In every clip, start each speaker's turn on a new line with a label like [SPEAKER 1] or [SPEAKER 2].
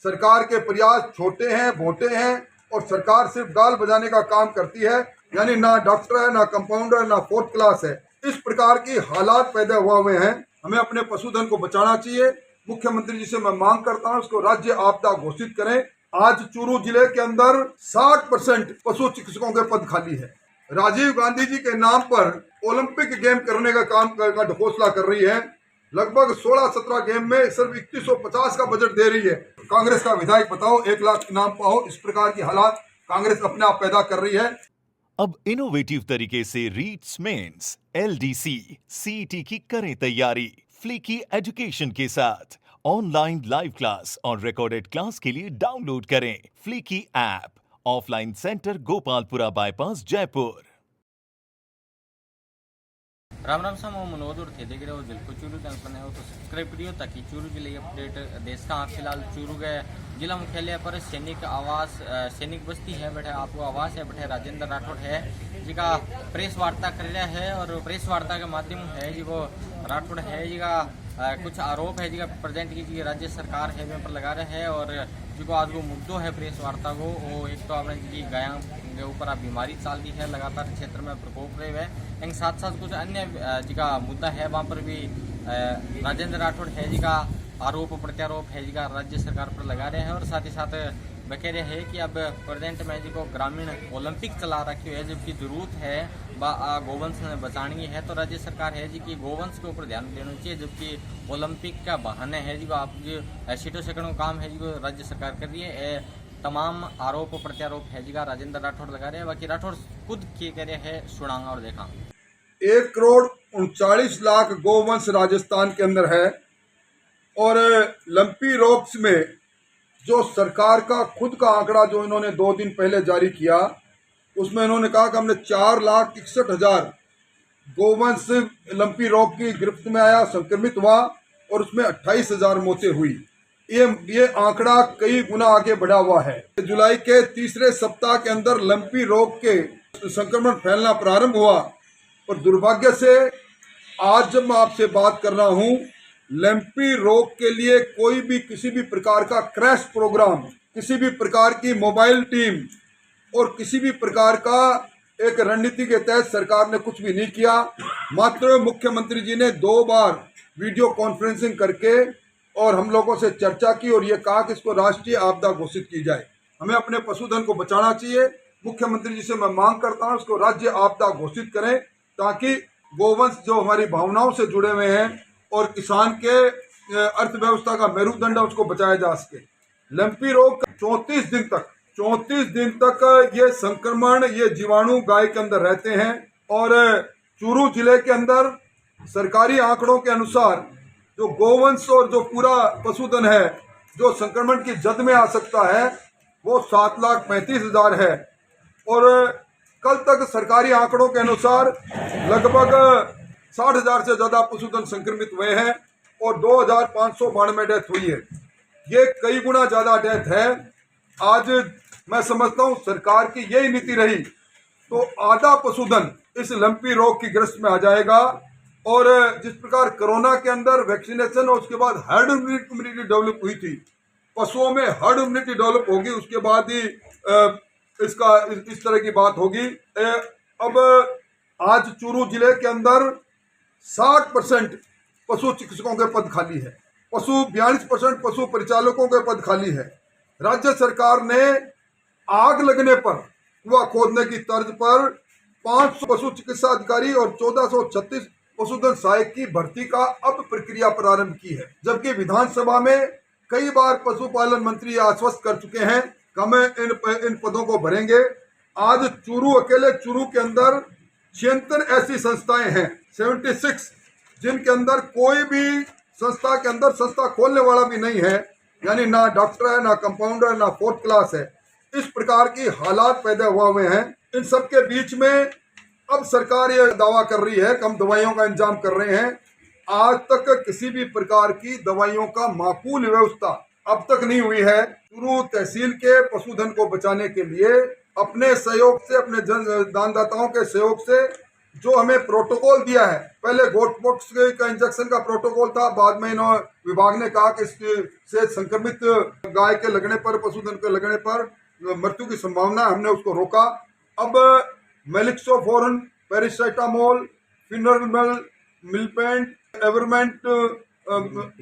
[SPEAKER 1] सरकार के प्रयास छोटे हैं, मोटे हैं और सरकार सिर्फ गाल बजाने का काम करती है, यानी ना डॉक्टर है, ना कंपाउंडर, ना फोर्थ क्लास है। इस प्रकार की हालात पैदा हुए हैं। हमें अपने पशुधन को बचाना चाहिए। मुख्यमंत्री जी से मैं मांग करता हूं इसको राज्य आपदा घोषित करें। आज चूरू जिले के अंदर 60% पशु चिकित्सकों के पद खाली है। राजीव गांधी जी के नाम पर ओलंपिक गेम करने का काम का घोषणा कर रही है। लगभग 16-17 गेम में सिर्फ 2150 का बजट दे रही है। कांग्रेस का विधायक बताओ 1 लाख इनाम पाओ। इस प्रकार की हालात कांग्रेस अपने आप पैदा कर रही है।
[SPEAKER 2] अब इनोवेटिव तरीके से रीट्स मेंस LDC CET की करें तैयारी फ्लीकी एजुकेशन के साथ। ऑनलाइन लाइव क्लास और रिकॉर्डेड क्लास के लिए डाउनलोड करें फ्लीकी app. Offline centre Gopalpura bypass Jaipur.
[SPEAKER 3] Ram Ram साहब, मनोज और थे देख रहे हो जिले को चूरू चैनल पर नए हो तो सब्सक्राइब करियो ताकि चूरू जिले अपडेट देश का। फिलहाल चूरू के जिला मुख्यालय पर सैनिक आवास सैनिक बस्ती है बैठे आपको आवास है बैठे राजेंद्र राठौड़ है जी का प्रेस वार्ता कर रहा है और प्रेस वार्ता के माध्यम है जी वो राठौड़ है जी का कुछ आरोप है जी का प्रेजेंट की जी राज्य सरकार है वे पर लगा रहे हैं और जी को आज वो मुद्दों है प्रेस वार्ता को वो एक तो आपने जी गायों के ऊपर आप बीमारी चाल दी है लगातार क्षेत्र में प्रकोप रहे हुए लेकिन साथ साथ कुछ अन्य जी का मुद्दा है वहाँ पर भी राजेंद्र राठौड़ है जी का आरोप प्रत्यारोप है जी का राज्य सरकार पर लगा रहे हैं और साथ ही साथ वह कह रहे हैं कि अब प्रेजेंट में जी को ग्रामीण ओलंपिक चला रखी है जबकि जरूरत है गोवंश बचानी है तो राज्य सरकार है जी की गोवंश के ऊपर ध्यान देना चाहिए जबकि ओलंपिक का बहाने है जी को आप जो सीटों सेकंडों काम है जी को राज्य सरकार कर रही है। तमाम आरोप प्रत्यारोप है जी का राजेंद्र राठौड़ लगा रहे हैं। बाकी राठौड़ खुद क्या कह रहे हैं सुनांगा और देखा।
[SPEAKER 1] 1,39,00,000 गोवंश राजस्थान के अंदर है और लंपी रोग्स में जो सरकार का खुद का आंकड़ा जो इन्होंने 2 दिन पहले जारी किया उसमें इन्होंने कहा कि हमने 4,61,000 गोवंश लंपी रोग की गिरफ्त में आया, संक्रमित हुआ और उसमें 28,000 मौतें हुई। ये आंकड़ा कई गुना आगे बढ़ा हुआ है। जुलाई के तीसरे सप्ताह के अंदर लंपी रोग के संक्रमण फैलना प्रारंभ हुआ और दुर्भाग्य से आज जब मैं आपसे बात कर रहा हूं लंपी रोग के लिए कोई भी किसी भी प्रकार का क्रैश प्रोग्राम, किसी भी प्रकार की मोबाइल टीम और किसी भी प्रकार का एक रणनीति के तहत सरकार ने कुछ भी नहीं किया। मात्र मुख्यमंत्री जी ने 2 बार वीडियो कॉन्फ्रेंसिंग करके और हम लोगों से चर्चा की और ये कहा कि इसको राष्ट्रीय आपदा घोषित की जाए। हमें अपने पशुधन को बचाना चाहिए। मुख्यमंत्री जी से मैं मांग करता हूँ इसको राज्य आपदा घोषित करें ताकि गोवंश जो हमारी भावनाओं से जुड़े हुए हैं और किसान के अर्थव्यवस्था का मेरुदंड है उसको बचाया जा सके। लंपी रोग 34 दिन तक ये संक्रमण, ये जीवाणु गाय के अंदर रहते हैं और चूरू जिले के अंदर सरकारी आंकड़ों के अनुसार जो गोवंश और जो पूरा पशुधन है जो संक्रमण की जद में आ सकता है वो 7,35,000 है और कल तक सरकारी आंकड़ों के अनुसार लगभग 60,000 से ज़्यादा पशुधन संक्रमित हुए हैं और 2,592 डेथ हुई है। ये कई गुना ज़्यादा डेथ है। आज मैं समझता हूँ सरकार की यही नीति रही तो आधा पशुधन इस लंपी रोग की ग्रस्त में आ जाएगा और जिस प्रकार कोरोना के अंदर वैक्सीनेशन और उसके बाद हर्ड इम्यूनिटी डेवलप हुई थी, पशुओं में हर्ड इम्यूनिटी डेवलप होगी उसके बाद ही इसका इस तरह की बात होगी। अब आज चूरू जिले के अंदर 60% पशु चिकित्सकों के पद खाली है, 42% पशु परिचालकों के पद खाली है। राज्य सरकार ने आग लगने पर कुआं खोदने की तर्ज पर 500 पशु चिकित्सा अधिकारी और 1436 पशुधन सहायक की भर्ती का अब प्रक्रिया प्रारंभ की है, जबकि विधानसभा में कई बार पशुपालन मंत्री आश्वस्त कर चुके हैं कि हम इन पदों को भरेंगे। आज चूरू अकेले चूरू के अंदर 76 ऐसी संस्थाएं हैं 76 जिनके अंदर कोई भी संस्था के अंदर संस्था खोलने वाला भी नहीं है, यानी ना डॉक्टर है, ना कंपाउंडर है, ना फोर्थ क्लास है। इस प्रकार की हालात पैदा हुए हैं। इन सब के बीच में अब सरकार ये दावा कर रही है कि हम दवाइयों का इंतजाम कर रहे हैं। आज तक किसी भी प्रकार की दवाइयों का माकूल व्यवस्था अब तक नहीं हुई है। चूरू तहसील के पशुधन को बचाने के लिए अपने सहयोग से, अपने दानदाताओं के सहयोग से जो हमें प्रोटोकॉल दिया है, पहले गोट पॉक्स का इंजेक्शन का प्रोटोकॉल था, बाद में विभाग ने कहा कि इससे संक्रमित गाय के लगने पर, पशुधन के लगने पर मृत्यु की संभावना है, हमने उसको रोका। अब मेलिक्सोफोरन, पैरासीटामोल, फिनरमल, मिलपेंट, एवरमेंट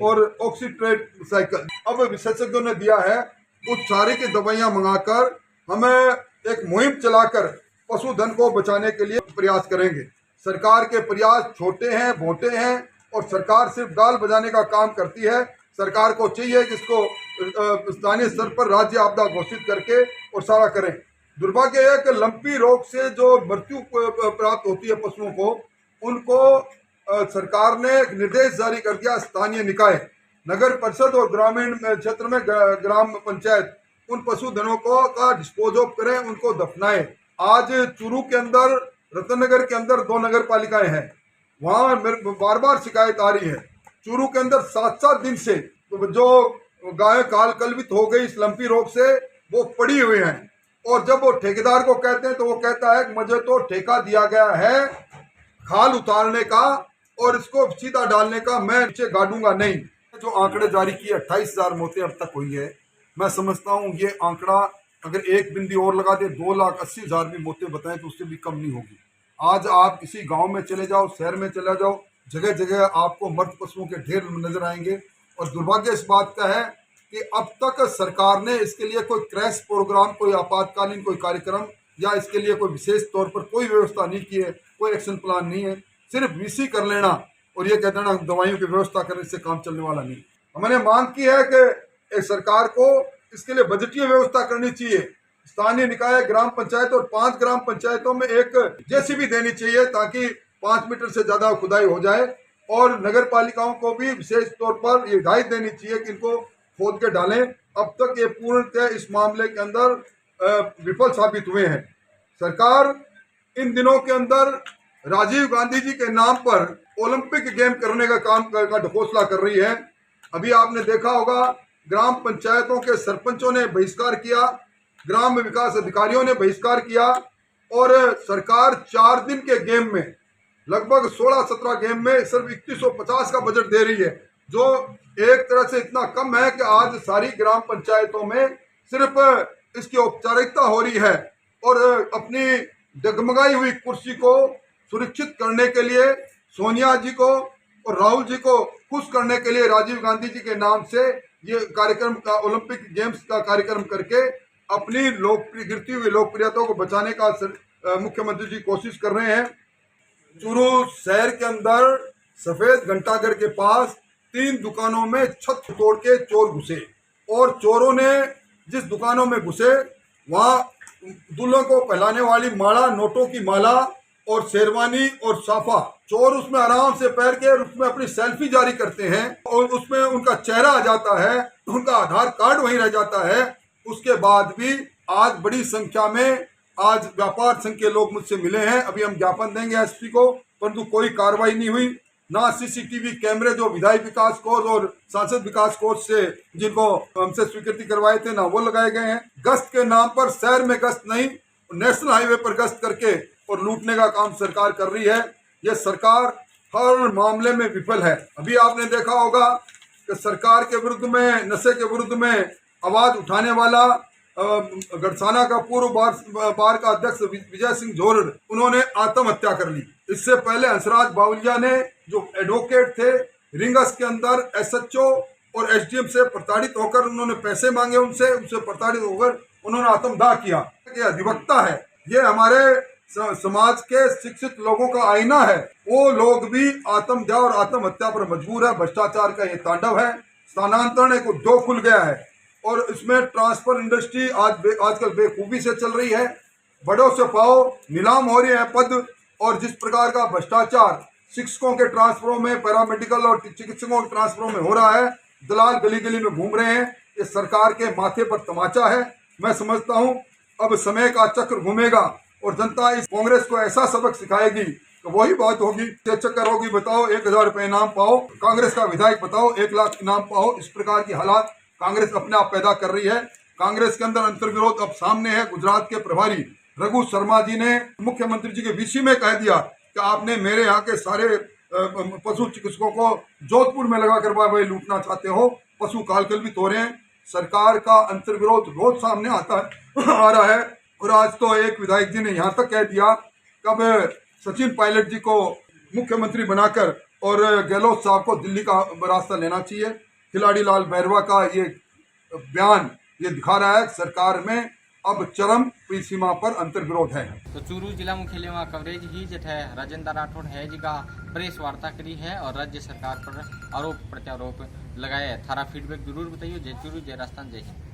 [SPEAKER 1] और ऑक्सीट्रेसाइक्लिन अब विशेषज्ञों ने दिया है उस सारी की दवाइयां मंगाकर हमें एक मुहिम चलाकर पशुधन को बचाने के लिए प्रयास करेंगे। सरकार के प्रयास छोटे हैं, मोटे हैं और सरकार सिर्फ गाल बजाने का काम करती है। सरकार को चाहिए कि इसको स्थानीय स्तर पर राज्य आपदा घोषित करके और सारा करें। दुर्भाग्य है कि लंपी रोग से जो मृत्यु प्राप्त होती है पशुओं को, उनको सरकार ने एक निर्देश जारी कर दिया, स्थानीय निकाय, नगर परिषद और ग्रामीण क्षेत्र में ग्राम पंचायत उन पशुधनों को का डिस्पोज ऑफ करें, उनको दफनाएं। आज चूरू के अंदर, रतनगर के अंदर 2 नगर पालिकाएं हैं, वहाँ बार बार शिकायत आ रही है। चूरू के अंदर 7-7 दिन से जो गाय काल कलवित हो गई इस लंपी रोग से, वो पड़ी हुई हैं। और जब वो ठेकेदार को कहते हैं तो वो कहता है कि मुझे तो ठेका दिया गया है खाल उतारने का और इसको सीधा डालने का, मैं नीचे गाड़ूंगा नहीं। जो आंकड़े जारी किए 28,000 मौतें अब तक हुई है। मैं समझता हूँ ये आंकड़ा अगर एक बिंदी और लगा दे 2,80,000 भी मौतें बताएं तो उससे भी कम नहीं होगी। आज आप किसी गांव में चले जाओ, शहर में चले जाओ, जगह जगह आपको मृत पशुओं के ढेर नजर आएंगे। और दुर्भाग्य इस बात का है कि अब तक सरकार ने इसके लिए कोई क्रैश प्रोग्राम, कोई आपातकालीन कोई कार्यक्रम या इसके लिए कोई विशेष तौर पर कोई व्यवस्था नहीं की है, कोई एक्शन प्लान नहीं है। सिर्फ वीसी कर लेना और ये कह देना दवाइयों की व्यवस्था करने से काम चलने वाला नहीं। हमने मांग की है कि सरकार को इसके लिए बजटीय व्यवस्था करनी चाहिए। स्थानीय निकाय, ग्राम पंचायत और 5 ग्राम पंचायतों में एक जेसीबी देनी चाहिए ताकि 5 मीटर से ज्यादा खुदाई हो जाए। और नगर पालिकाओं को भी विशेष तौर पर ये हिदायत देनी चाहिए कि इनको खोद के डालें। अब तक ये पूर्णतः इस मामले के अंदर विफल साबित हुए हैं। सरकार इन दिनों के अंदर राजीव गांधी जी के नाम पर ओलंपिक गेम करने का काम का ढकोसला कर रही है। अभी आपने देखा होगा ग्राम पंचायतों के सरपंचों ने बहिष्कार किया, ग्राम विकास अधिकारियों ने बहिष्कार किया और सरकार 4 दिन के गेम में लगभग 16-17 गेम में सिर्फ 3150 का बजट दे रही है, जो एक तरह से इतना कम है कि आज सारी ग्राम पंचायतों में सिर्फ इसकी औपचारिकता हो रही है। और अपनी डगमगाई हुई कुर्सी को सुरक्षित करने के लिए सोनिया जी को और राहुल जी को खुश करने के लिए राजीव गांधी जी के नाम से ये कार्यक्रम का, ओलंपिक गेम्स का कार्यक्रम करके अपनी गिरती हुई लोकप्रियता को बचाने का मुख्यमंत्री जी कोशिश कर रहे हैं। चूरू शहर के अंदर सफेद घंटाघर के पास 3 दुकानों में छत तोड़ के चोर घुसे और चोरों ने जिस दुकानों में घुसे वहाँ दूल्हों को पहनाने वाली माला, नोटों की माला और शेरवानी और साफा, चोर उसमें आराम से पैर के उसमें अपनी सेल्फी जारी करते हैं और उसमें उनका चेहरा आ जाता है, उनका आधार कार्ड वहीं रह जाता है। उसके बाद भी आज बड़ी संख्या में आज व्यापार संघ के लोग मुझसे मिले हैं। अभी हम ज्ञापन देंगे एसपी को, परंतु कोई कार्रवाई नहीं हुई। ना सीसीटीवी कैमरे जो विधायक विकास कोष और सांसद विकास कोष से जिनको हमसे स्वीकृति करवाए थे, ना वो लगाए गए हैं। गश्त के नाम पर शहर में गश्त नहीं, नेशनल हाईवे पर गश्त करके और लूटने का काम सरकार कर रही है। यह सरकार हर मामले में विफल है। अभी आपने देखा होगा कि सरकार के विरुद्ध में, नशे के विरुद्ध में आवाज उठाने वाला गढ़साना का पूर्व बार का अध्यक्ष विजय सिंह झोरड़, उन्होंने आत्महत्या कर ली। इससे पहले हंसराज बावलिया ने, जो एडवोकेट थे, रिंगस के अंदर एसएचओ और एसडीएम से प्रताड़ित होकर उन्होंने पैसे मांगे, उनसे प्रताड़ित होकर उन्होंने आत्मदाह किया। ये अधिवक्ता है, ये हमारे समाज के शिक्षित लोगों का आईना है। वो लोग भी आत्मदाह और आत्महत्या पर मजबूर है। भ्रष्टाचार का ये तांडव है। स्थानांतरण एक उद्योग खुल गया है और इसमें ट्रांसफर इंडस्ट्री आजकल बेखूबी से चल रही है। बड़ों से पाओ, नीलाम हो रहे हैं पद। और जिस प्रकार का भ्रष्टाचार शिक्षकों के ट्रांसफरों में, पैरामेडिकल और चिकित्सकों के ट्रांसफरों में हो रहा है, दलाल गली गली में घूम रहे हैं, ये सरकार के माथे पर तमाचा है। मैं समझता हूँ अब समय का चक्र घूमेगा और जनता इस कांग्रेस को ऐसा सबक सिखाएगी तो वही बात होगी, चक्कर होगी। बताओ 1000 रुपये इनाम पाओ, कांग्रेस का विधायक बताओ 1 लाख इनाम पाओ। इस प्रकार की हालात कांग्रेस अपने आप पैदा कर रही है। कांग्रेस के अंदर अंतर्विरोध अब सामने है। गुजरात के प्रभारी रघु शर्मा जी ने मुख्यमंत्री जी के वीसी में कह दिया कि आपने मेरे यहाँ के सारे पशु चिकित्सकों को जोधपुर में लगा कर वही लूटना चाहते हो। पशु कालकल भी तो रहे हैं। सरकार का अंतर्विरोध रोज सामने आ रहा है। और आज तो एक विधायक जी ने यहाँ तक कह दिया कब सचिन पायलट जी को मुख्यमंत्री बनाकर और गहलोत साहब को दिल्ली का रास्ता लेना चाहिए। खिलाड़ी लाल बैरवा का ये बयान ये दिखा रहा है सरकार में अब चरम सीमा पर अंतर्विरोध है।
[SPEAKER 3] तो चूरू जिला मुख्यालय में कवरेज ही जट है राजेंद्र राठौड़ है जी का प्रेस वार्ता करी है और राज्य सरकार पर आरोप प्रत्यारोप लगाया है। थारा फीडबैक जरूर बताइए। जय चूरू, जय राजस्थान, जय हिंद।